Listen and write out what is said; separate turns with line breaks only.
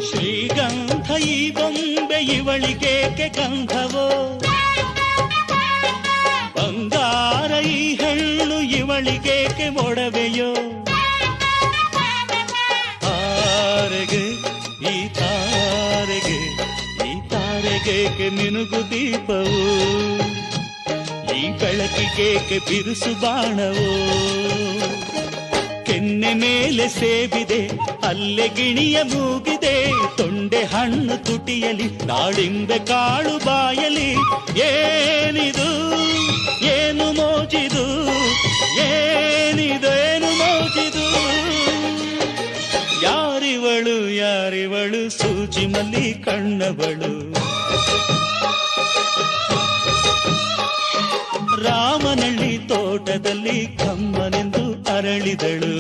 ಶ್ರೀಗಂಧ ಈ ಬೊಂಬೆ ಇವಳಿಗೇಕೆ ಗಂಧವೋ, ಬಂಗಾರ ಈ ಹೆಣ್ಣು ಇವಳಿಗೇಕೆ ಒಡವೆಯೋ. ತಾರೆಗೆ ಈ ತಾರೆಗೆ ಈ ತಾರೆಗೇಕೆ ಮಿನುಗು ದೀಪವು, ಈ ಬೆಳಕಿಗೇಕೆ ಬಿರುಸು ಬಾಣವೋ. ಕೆನ್ನೆ ಮೇಲೆ ಸೇಬಿದೆ ಅಲ್ಲೆ ಗಿಣಿಯ ಮೂಗಿದೆ, ತೊಂಡೆ ಹಣ್ಣು ತುಟಿಯಲಿ ದಾಳಿಂಬೆ ಕಾಳು ಬಾಯಲಿ. ಏನಿದು ಏನು ಮೋಜಿದು, ಏನಿದೇನು ಮೋಜಿದು. ಯಾರಿವಳು ಯಾರಿವಳು ಸೂಜಿ ಮಲ್ಲಿ ಕಣ್ಣವಳು. ರಾಮನಳ್ಳಿ ತೋಟದಲ್ಲಿ ಕಮ್ಮನೆಂದು ಅರಳಿದಳು.